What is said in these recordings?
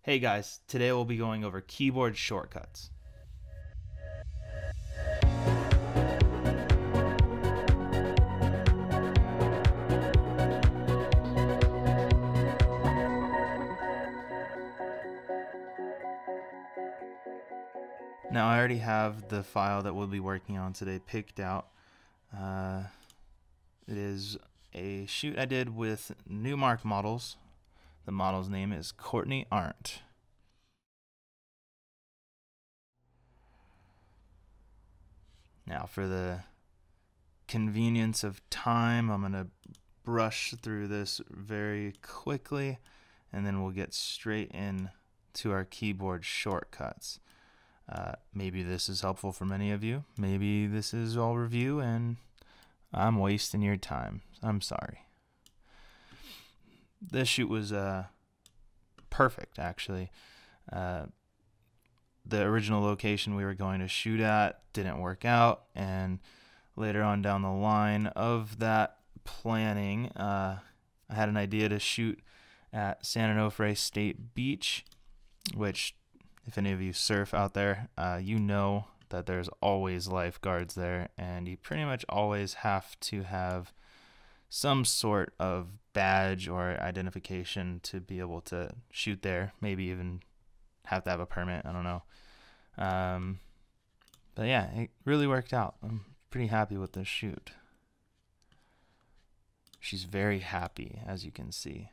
Hey guys, today we'll be going over keyboard shortcuts. Now I already have the file that we'll be working on today picked out. It is a shoot I did with Newmark Models. The model's name is Courtney Arndt. Now for the convenience of time, I'm going to brush through this very quickly and then we'll get straight in to our keyboard shortcuts. Maybe this is helpful for many of you. Maybe this is all review and I'm wasting your time. I'm sorry. This shoot was perfect, actually. The original location we were going to shoot at didn't work out, and later on down the line of that planning, I had an idea to shoot at San Onofre State Beach, which, if any of you surf out there, you know that there's always lifeguards there, and you pretty much always have to have some sort of badge or identification to be able to shoot there. Maybe even have to have a permit. I don't know. But yeah, it really worked out. I'm pretty happy with this shoot. She's very happy, as you can see.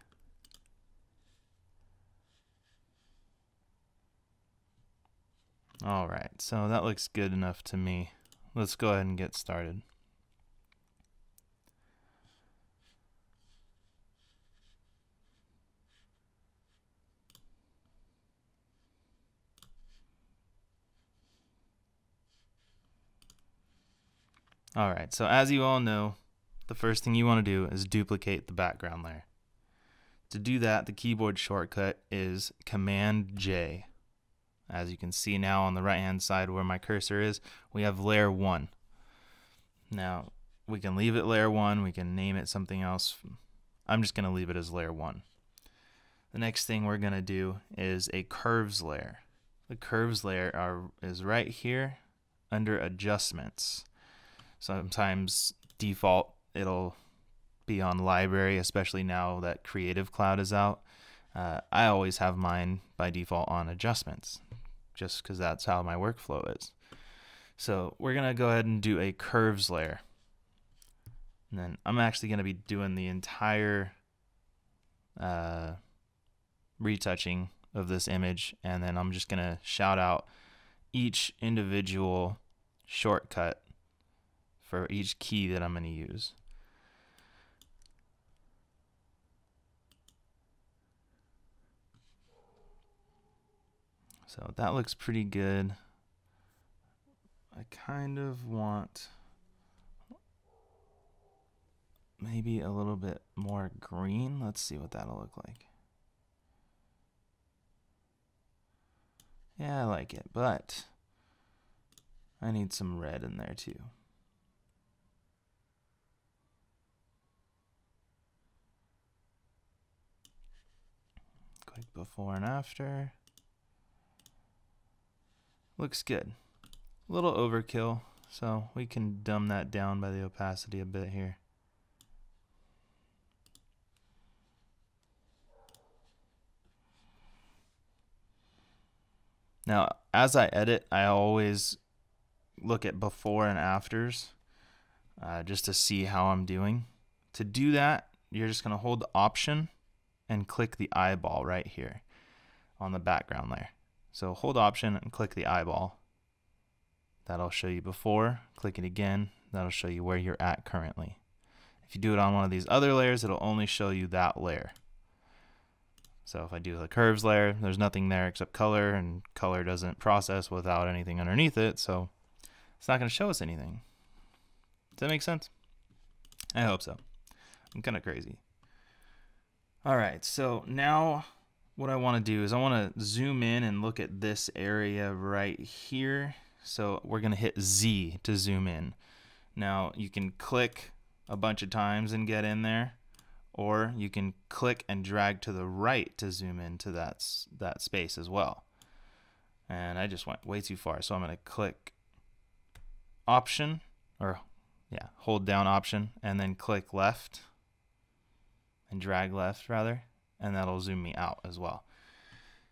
All right, so that looks good enough to me. Let's go ahead and get started. All right, so as you all know, the first thing you want to do is duplicate the background layer. To do that, the keyboard shortcut is Command J. As you can see now on the right hand side where my cursor is, we have layer 1. Now we can leave it layer 1, we can name it something else. I'm just going to leave it as layer 1. The next thing we're going to do is a curves layer. The curves layer is right here under adjustments. Sometimes default it'll be on library, especially now that Creative Cloud is out. I always have mine by default on adjustments, just because that's how my workflow is. So we're going to go ahead and do a curves layer. And then I'm actually going to be doing the entire retouching of this image, and then I'm just going to shout out each individual shortcut for each key that I'm going to use. So that looks pretty good. I kind of want maybe a little bit more green. Let's see what that'll look like. Yeah, I like it, but I need some red in there too. Quick before and after. Looks good. A little overkill, so we can dumb that down by the opacity a bit here. Now, as I edit, I always look at before and afters just to see how I'm doing. To do that, you're just going to hold the Option and click the eyeball right here on the background layer. So hold Option and click the eyeball. That'll show you before. Click it again. That'll show you where you're at currently. If you do it on one of these other layers, it'll only show you that layer. So if I do the curves layer, there's nothing there except color, and color doesn't process without anything underneath it, so it's not going to show us anything. Does that make sense? I hope so. I'm kind of crazy. All right, so now what I want to do is I want to zoom in and look at this area right here. So we're going to hit Z to zoom in. Now you can click a bunch of times and get in there, or you can click and drag to the right to zoom into that space as well. And I just went way too far, so I'm going to click Option, or yeah, hold down Option, and then click left, and drag left rather, and that'll zoom me out as well.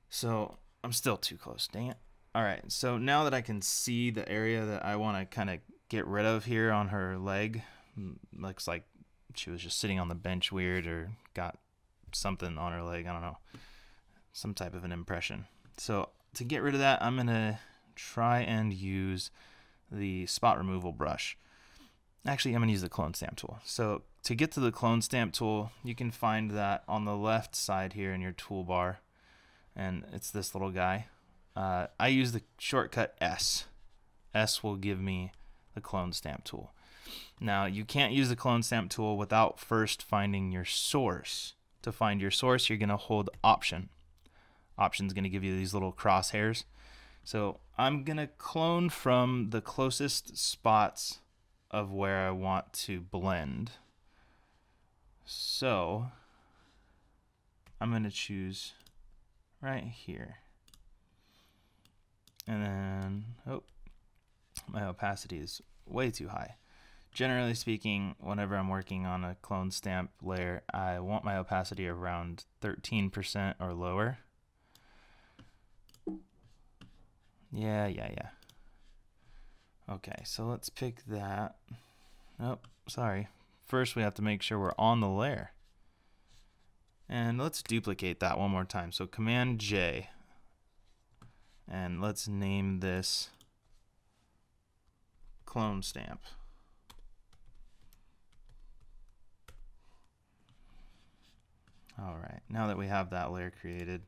So I'm still too close, dang it. Alright, so now that I can see the area that I want to kind of get rid of here on her leg, looks like she was just sitting on the bench weird, or got something on her leg, I don't know, some type of an impression. So to get rid of that, I'm going to try and use the spot removal brush. Actually, I'm going to use the clone stamp tool. So to get to the clone stamp tool, you can find that on the left side here in your toolbar, and it's this little guy. I use the shortcut S. S will give me the clone stamp tool. Now, you can't use the clone stamp tool without first finding your source. To find your source, you're going to hold Option. Option is going to give you these little crosshairs. So I'm going to clone from the closest spots of where I want to blend. So I'm going to choose right here. And then, oh, my opacity is way too high. Generally speaking, whenever I'm working on a clone stamp layer, I want my opacity around 13% or lower. Yeah. Okay, so let's pick that. Oh, sorry. First, we have to make sure we're on the layer. And let's duplicate that one more time. So Command J. And let's name this clone stamp. Alright, now that we have that layer created,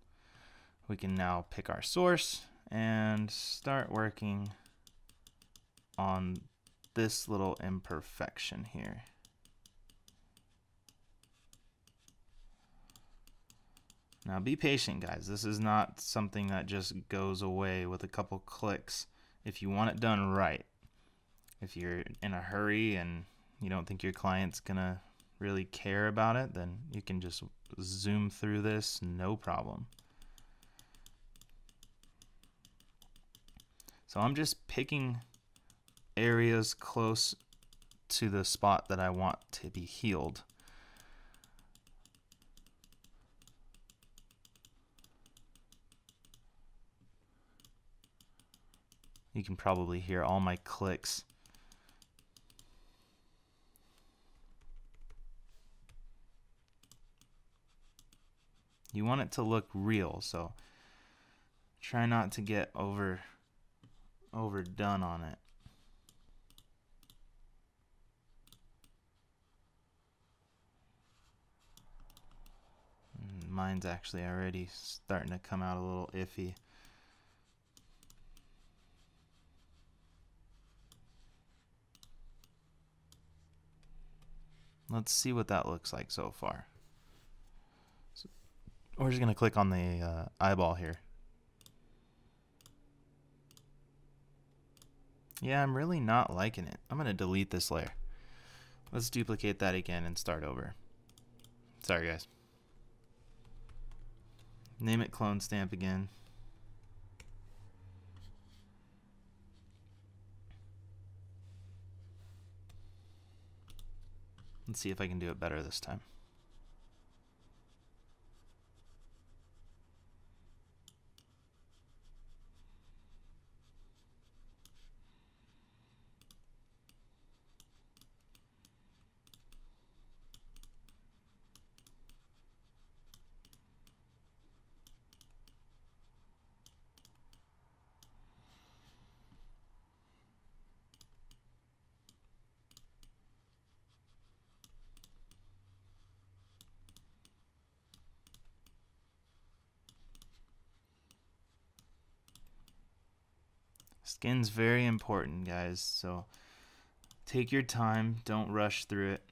we can now pick our source and start working on this little imperfection here. Now be patient, guys. This is not something that just goes away with a couple clicks if you want it done right. If you're in a hurry and you don't think your client's gonna really care about it, then you can just zoom through this, no problem. So I'm just picking areas close to the spot that I want to be healed. You can probably hear all my clicks. You want it to look real, so try not to get overdone on it. Mine's actually already starting to come out a little iffy. Let's see what that looks like so far. So we're just going to click on the eyeball here. Yeah, I'm really not liking it. I'm going to delete this layer. Let's duplicate that again and start over. Sorry, guys. Name it clone stamp again. Let's see if I can do it better this time. Skin's very important, guys, so take your time, don't rush through it.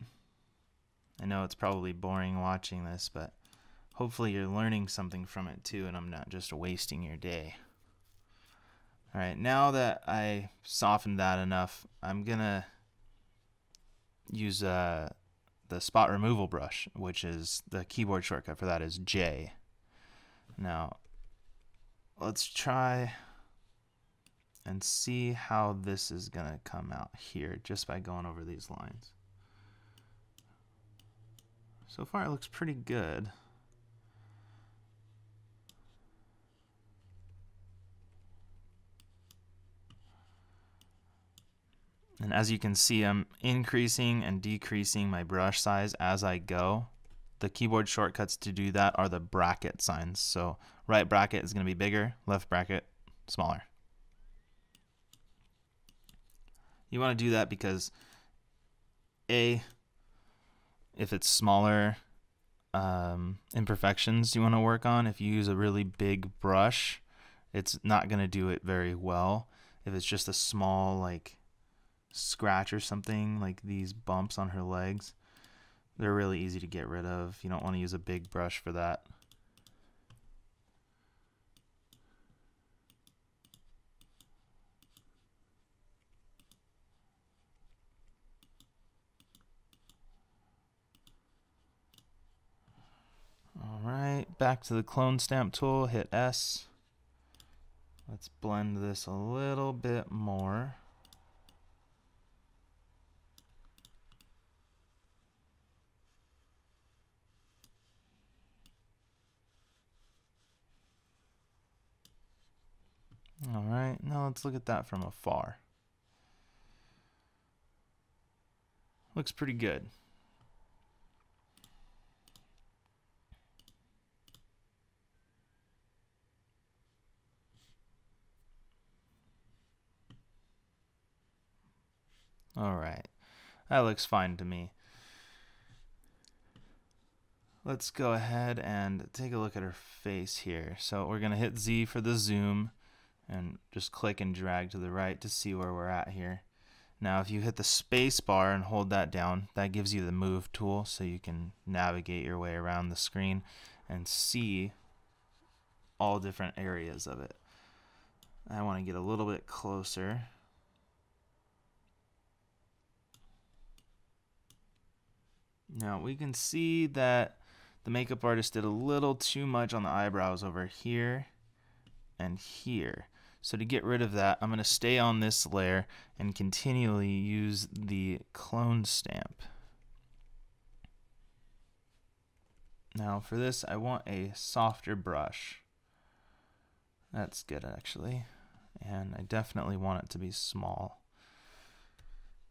I know it's probably boring watching this, but hopefully you're learning something from it too, and I'm not just wasting your day. Alright, now that I softened that enough, I'm gonna use the spot removal brush, which is the keyboard shortcut for that is J. Now, let's try and see how this is going to come out here just by going over these lines. So far it looks pretty good. And as you can see, I'm increasing and decreasing my brush size as I go. The keyboard shortcuts to do that are the bracket signs. So right bracket is going to be bigger, left bracket smaller. You want to do that because if it's smaller imperfections you want to work on, if you use a really big brush, it's not going to do it very well. If it's just a small like scratch or something, like these bumps on her legs, they're really easy to get rid of. You don't want to use a big brush for that. Alright, back to the clone stamp tool, hit S. Let's blend this a little bit more. Alright, now let's look at that from afar. Looks pretty good. Alright, that looks fine to me. Let's go ahead and take a look at her face here. So we're going to hit Z for the zoom and just click and drag to the right to see where we're at here. Now if you hit the space bar and hold that down, that gives you the move tool so you can navigate your way around the screen and see all different areas of it. I want to get a little bit closer. Now we can see that the makeup artist did a little too much on the eyebrows over here and here. So to get rid of that, I'm going to stay on this layer and continually use the clone stamp. Now for this, I want a softer brush. That's good actually. And I definitely want it to be small.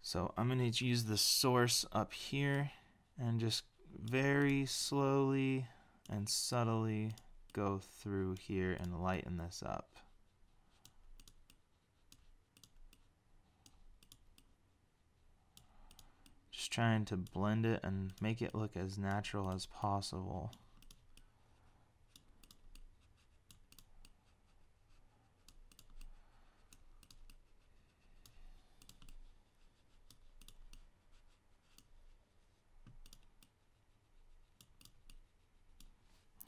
So I'm going to use the source up here and just very slowly and subtly go through here and lighten this up. Just trying to blend it and make it look as natural as possible.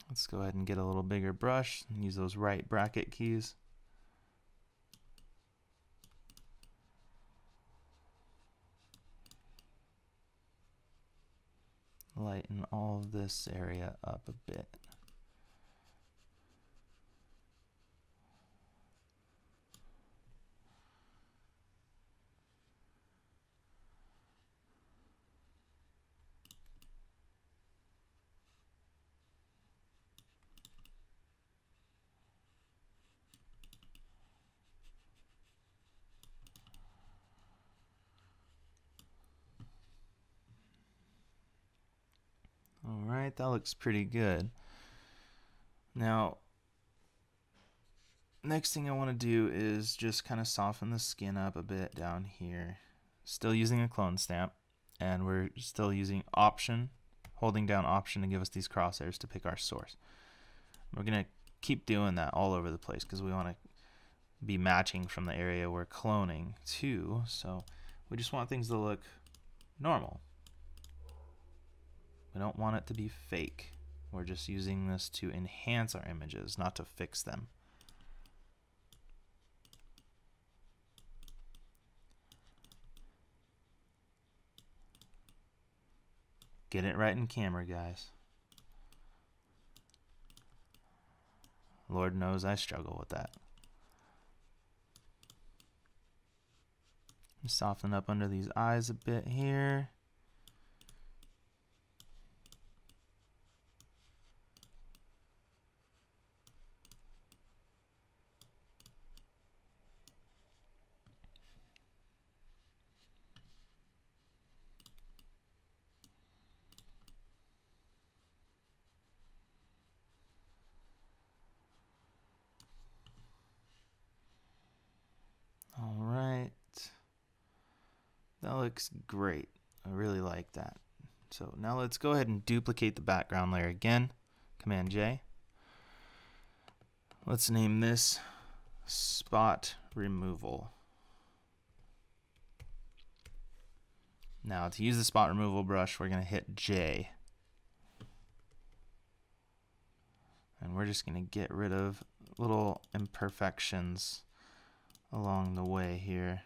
Let's go ahead and get a little bigger brush and use those right bracket keys. Lighten all of this area up a bit. Alright, that looks pretty good. Now, next thing I want to do is just kind of soften the skin up a bit down here. Still using a clone stamp, and we're still using Option, holding down Option to give us these crosshairs to pick our source. We're going to keep doing that all over the place because we want to be matching from the area we're cloning to, so we just want things to look normal. We don't want it to be fake. We're just using this to enhance our images, not to fix them. Get it right in camera, guys. Lord knows I struggle with that. Soften up under these eyes a bit here. All right. That looks great. I really like that. So now let's go ahead and duplicate the background layer again. Command J. Let's name this spot removal. Now to use the spot removal brush, we're going to hit J. And we're just going to get rid of little imperfections along the way here.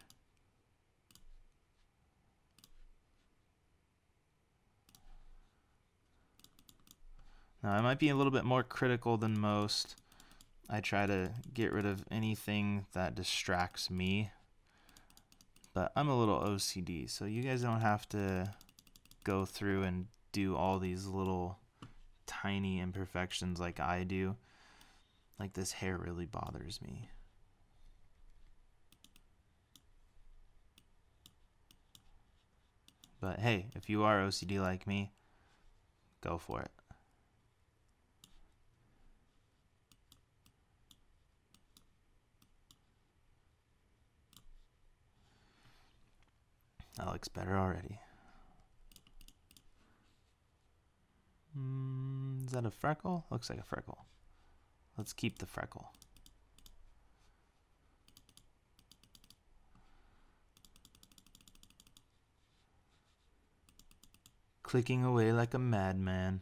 Now I might be a little bit more critical than most. I try to get rid of anything that distracts me, but I'm a little OCD, so you guys don't have to go through and do all these little tiny imperfections like I do. Like this hair really bothers me. But hey, if you are OCD like me, go for it. That looks better already. Is that a freckle? Looks like a freckle. Let's keep the freckle. Clicking away like a madman.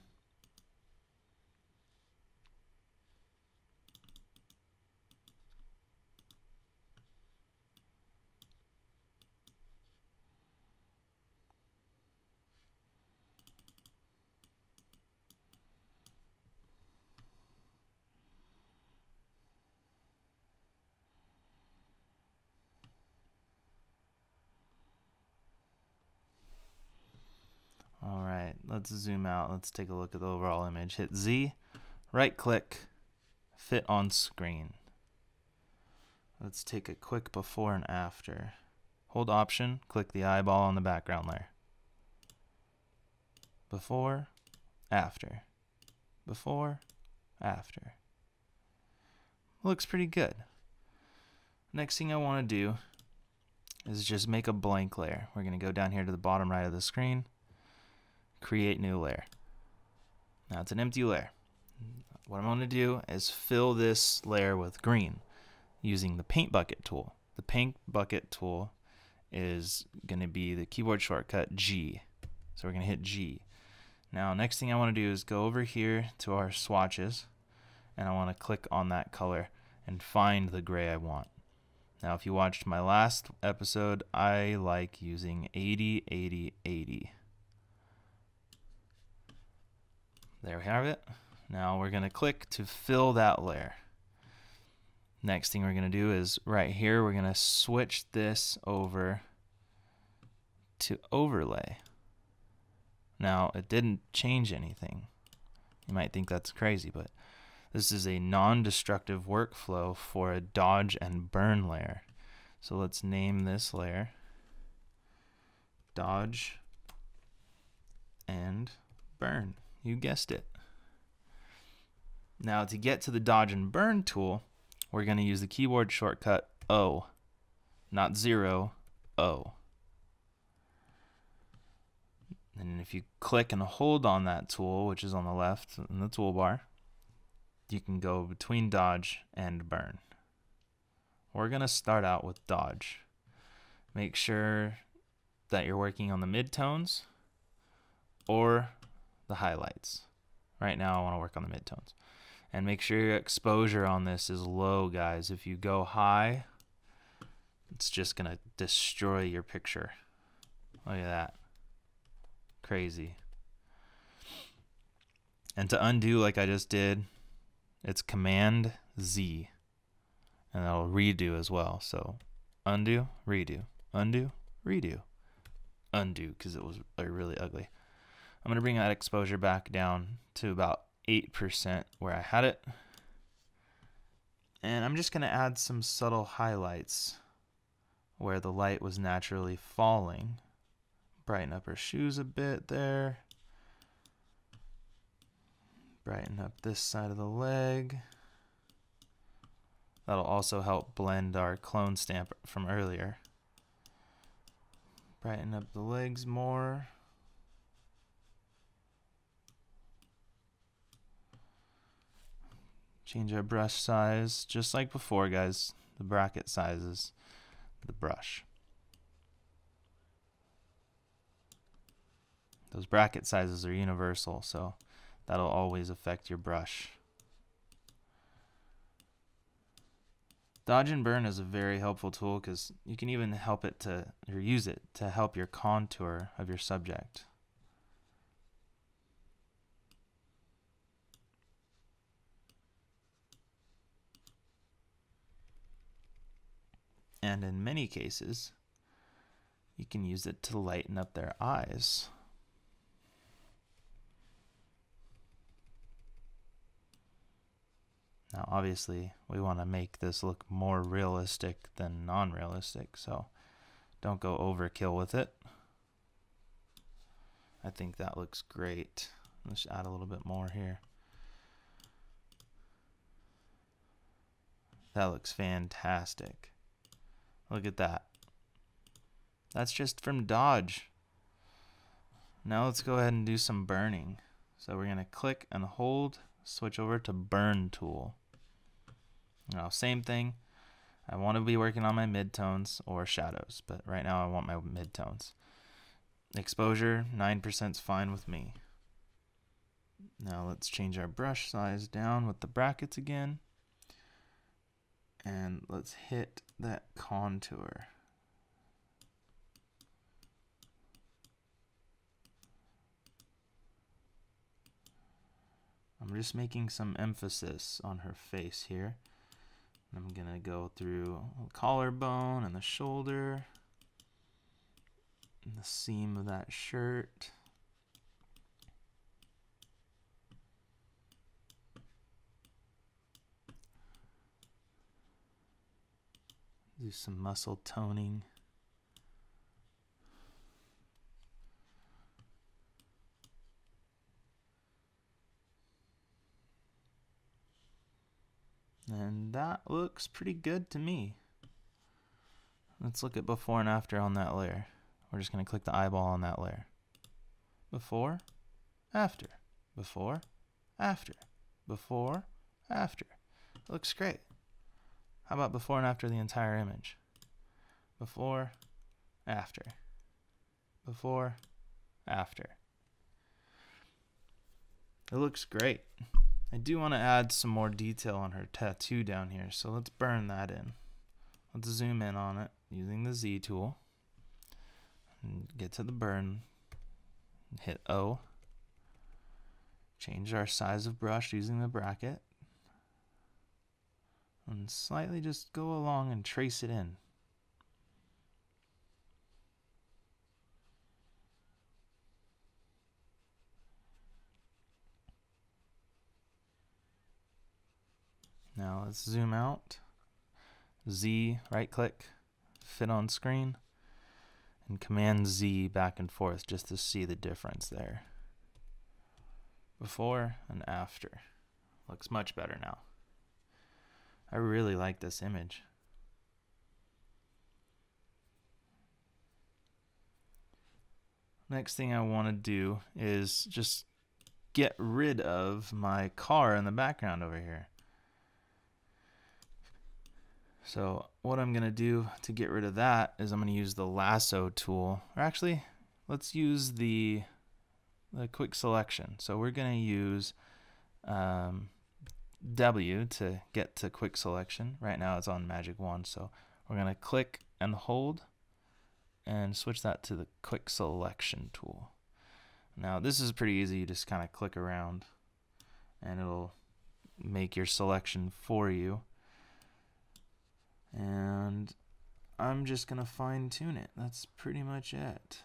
All right, let's zoom out. Let's take a look at the overall image. Hit Z, right click, fit on screen. Let's take a quick before and after. Hold Option, click the eyeball on the background layer. Before, after. Before, after. Looks pretty good. Next thing I want to do is just make a blank layer. We're going to go down here to the bottom right of the screen, create new layer. Now it's an empty layer. What I'm going to do is fill this layer with green using the paint bucket tool. The paint bucket tool is going to be the keyboard shortcut G. So we're going to hit G. Now next thing I want to do is go over here to our swatches, and I want to click on that color and find the gray I want. Now if you watched my last episode, I like using 80, 80, 80. There we have it. Now we're going to click to fill that layer. Next thing we're going to do is right here, we're going to switch this over to overlay. Now it didn't change anything. You might think that's crazy, but this is a non-destructive workflow for a dodge and burn layer. So let's name this layer Dodge and Burn. You guessed it. Now to get to the dodge and burn tool, we're going to use the keyboard shortcut O, not 0, O. And if you click and hold on that tool, which is on the left in the toolbar, you can go between dodge and burn. We're going to start out with dodge. Make sure that you're working on the midtones or the highlights. Right now I want to work on the midtones. And make sure your exposure on this is low, guys. If you go high, it's just going to destroy your picture. Look at that. Crazy. And to undo like I just did, it's Command Z, and that'll redo as well. So undo, redo, undo, redo, undo, because it was really ugly. I'm going to bring that exposure back down to about 8% where I had it. And I'm just going to add some subtle highlights where the light was naturally falling. Brighten up her shoes a bit there. Brighten up this side of the leg. That'll also help blend our clone stamp from earlier. Brighten up the legs more. Change our brush size, just like before, guys. The bracket sizes, the brush. Those bracket sizes are universal, so that'll always affect your brush. Dodge and burn is a very helpful tool because you can even help it to, or use it to help your contour of your subject. And in many cases, you can use it to lighten up their eyes. Now, obviously, we want to make this look more realistic than non-realistic, so don't go overkill with it. I think that looks great. Let's add a little bit more here. That looks fantastic. Look at that. That's just from Dodge. Now let's go ahead and do some burning. So we're going to click and hold, switch over to Burn tool. Now, same thing. I want to be working on my midtones or shadows, but right now I want my midtones. Exposure, 9% is fine with me. Now let's change our brush size down with the brackets again. And let's hit that contour. I'm just making some emphasis on her face here. I'm going to go through the collarbone and the shoulder and the seam of that shirt. Do some muscle toning. And that looks pretty good to me. Let's look at before and after on that layer. We're just going to click the eyeball on that layer. Before, after, before, after, before, after. It looks great. How about before and after the entire image? Before, after, before, after. It looks great. I do want to add some more detail on her tattoo down here, so let's burn that in. Let's zoom in on it using the Z tool. And get to the burn. Hit O. Change our size of brush using the bracket. And slightly just go along and trace it in. Now let's zoom out. Z, right click, fit on screen, and Command Z back and forth just to see the difference there. Before and after. Looks much better now. I really like this image. Next thing I want to do is just get rid of my car in the background over here. So what I'm going to do to get rid of that is I'm going to use the lasso tool. Or actually, let's use the quick selection. So we're going to use W to get to quick selection. Right now it's on Magic Wand, so we're going to click and hold and switch that to the quick selection tool. Now this is pretty easy. You just kind of click around and it'll make your selection for you. And I'm just gonna fine tune it. That's pretty much it.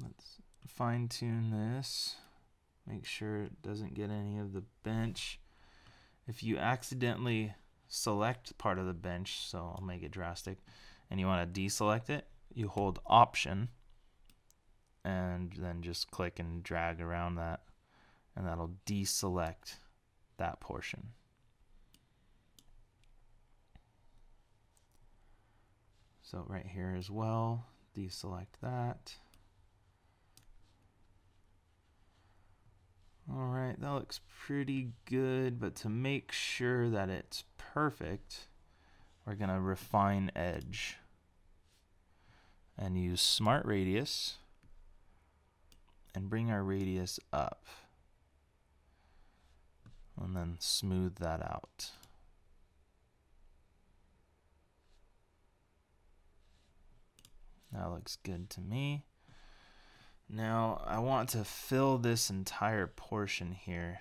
Let's fine tune this. Make sure it doesn't get any of the bench. If you accidentally select part of the bench, so I'll make it drastic, and you want to deselect it, you hold Option and then just click and drag around that, and that'll deselect that portion. So right here as well, deselect that. All right, that looks pretty good, but to make sure that it's perfect, we're gonna refine edge and use Smart Radius and bring our radius up and then smooth that out. That looks good to me. Now I want to fill this entire portion here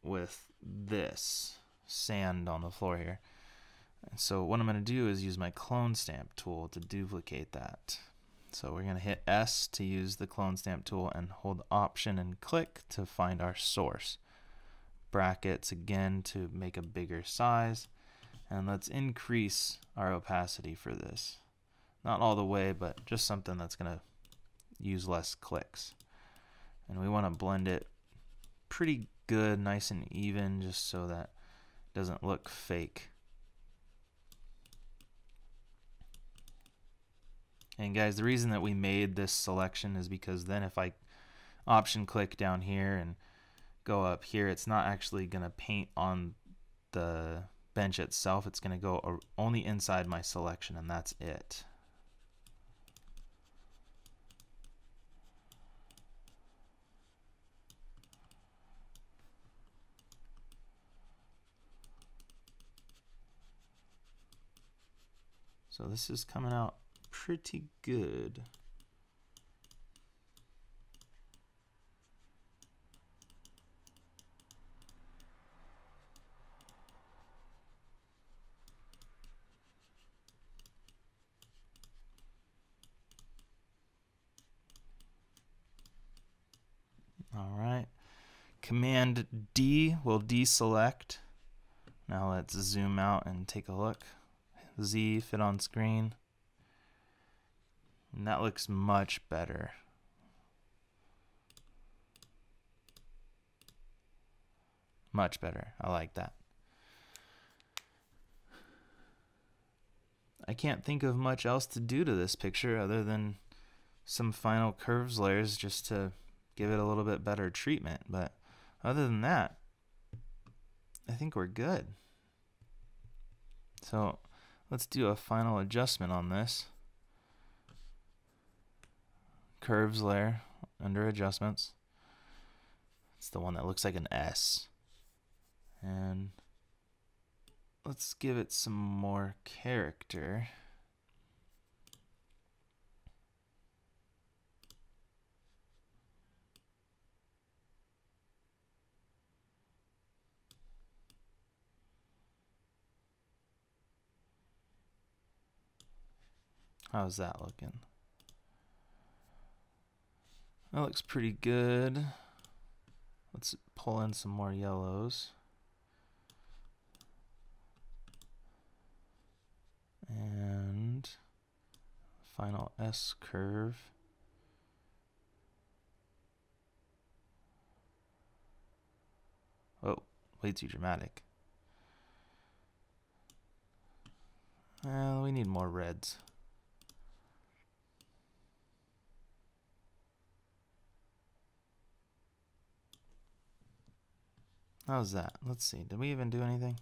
with this sand on the floor here. And so what I'm going to do is use my clone stamp tool to duplicate that. So we're going to hit S to use the clone stamp tool and hold Option and click to find our source. Brackets again to make a bigger size. And let's increase our opacity for this. Not all the way, but just something that's going to use less clicks. And we want to blend it pretty good, nice and even, just so that it doesn't look fake. And guys, the reason that we made this selection is because then if I Option click down here and go up here, it's not actually going to paint on the bench itself. It's going to go only inside my selection, and that's it. So this is coming out pretty good. All right. Command D will deselect. Now let's zoom out and take a look. Z, fit on screen. And that looks much better. Much better. I like that. I can't think of much else to do to this picture other than some final curves layers just to give it a little bit better treatment. But other than that, I think we're good. So let's do a final adjustment on this. Curves layer under adjustments. It's the one that looks like an S. And let's give it some more character. How's that looking? That looks pretty good. Let's pull in some more yellows. And final S curve. Oh, way too dramatic. We need more reds. How's that? Let's see. Did we even do anything?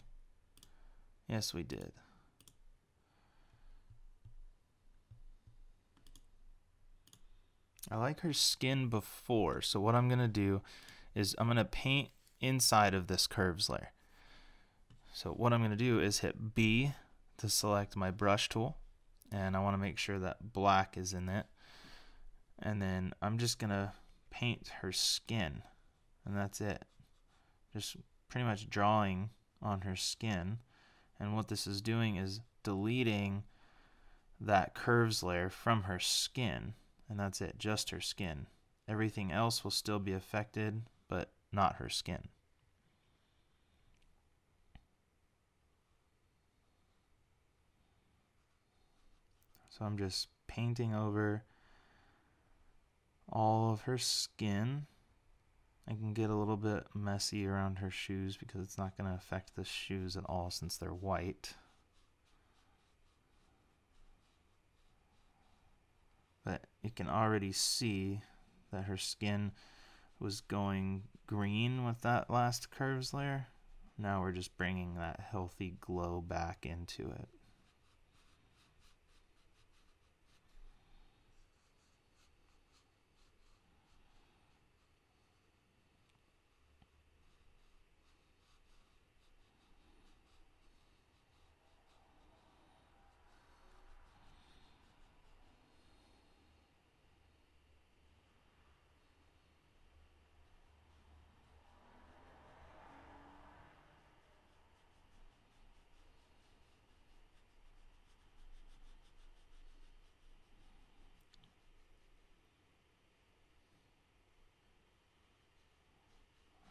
Yes, we did. I like her skin before, so what I'm going to do is I'm going to paint inside of this curves layer. So what I'm going to do is hit B to select my brush tool, and I want to make sure that black is in it. And then I'm just going to paint her skin. And that's it. Just pretty much drawing on her skin. And what this is doing is deleting that curves layer from her skin. And that's it, just her skin. Everything else will still be affected, but not her skin. So I'm just painting over all of her skin. I can get a little bit messy around her shoes because it's not going to affect the shoes at all since they're white. But you can already see that her skin was going green with that last curves layer. Now we're just bringing that healthy glow back into it.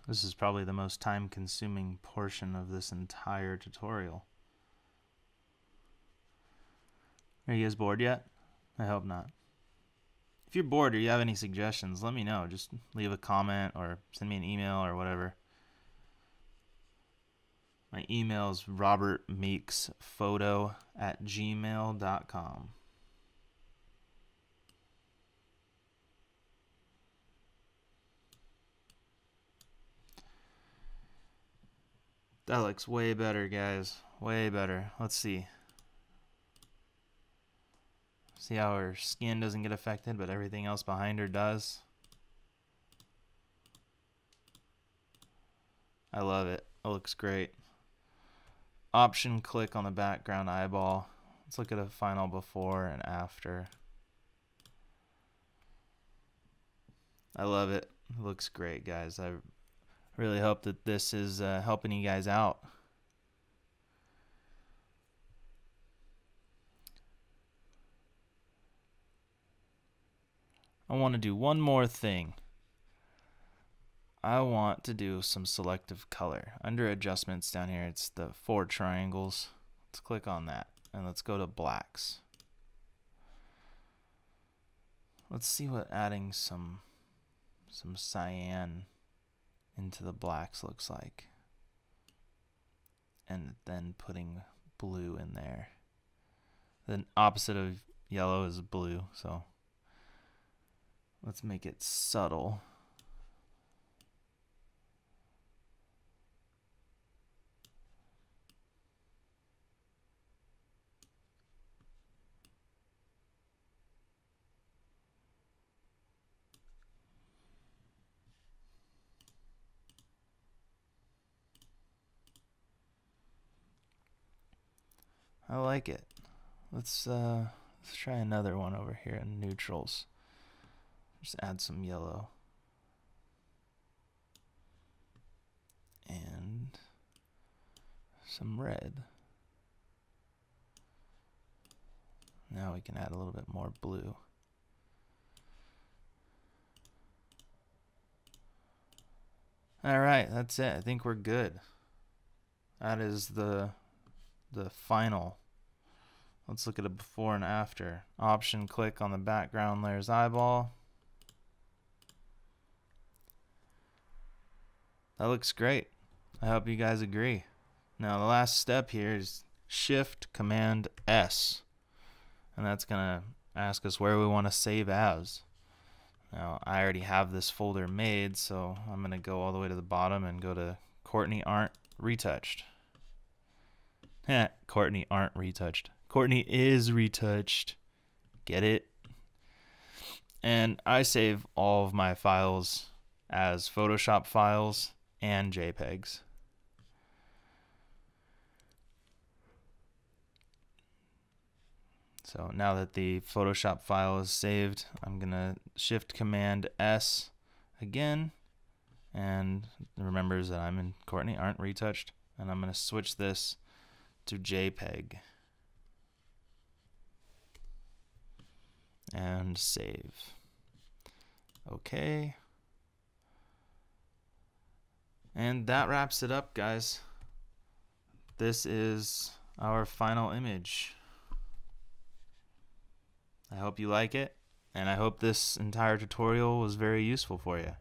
This is probably the most time-consuming portion of this entire tutorial. Are you guys bored yet? I hope not. If you're bored or you have any suggestions, let me know. Just leave a comment or send me an email or whatever. My email is robertmeeksphoto@gmail.com. That looks way better, guys. Way better. Let's see. See how her skin doesn't get affected, but everything else behind her does? I love it. It looks great. Option click on the background eyeball. Let's look at a final before and after. I love it. It looks great, guys. I really hope that this is helping you guys out. I want to do one more thing. I want to do some selective color. Under adjustments down here, it's the 4 triangles. Let's click on that and let's go to blacks. Let's see what adding some cyan into the blacks looks like. And then putting blue in there. The opposite of yellow is blue, so let's make it subtle. I like it. Let's try another one over here in neutrals. Just add some yellow. And some red. Now we can add a little bit more blue. Alright, that's it. I think we're good. That is the final. Let's look at a before and after. Option click on the background layer's eyeball. That looks great. I hope you guys agree. Now the last step here is Shift Command S. And that's gonna ask us where we want to save as. Now I already have this folder made, so I'm gonna go all the way to the bottom and go to Courtney Arndt Retouched. Courtney Arndt Retouched. Courtney is retouched. Get it? And I save all of my files as Photoshop files and JPEGs. So now that the Photoshop file is saved, I'm gonna Shift Command S again, and remembers that I'm in Courtney Arndt retouched, and I'm going to switch this to JPEG and save. Okay. And that wraps it up, guys. This is our final image. I hope you like it, and I hope this entire tutorial was very useful for you.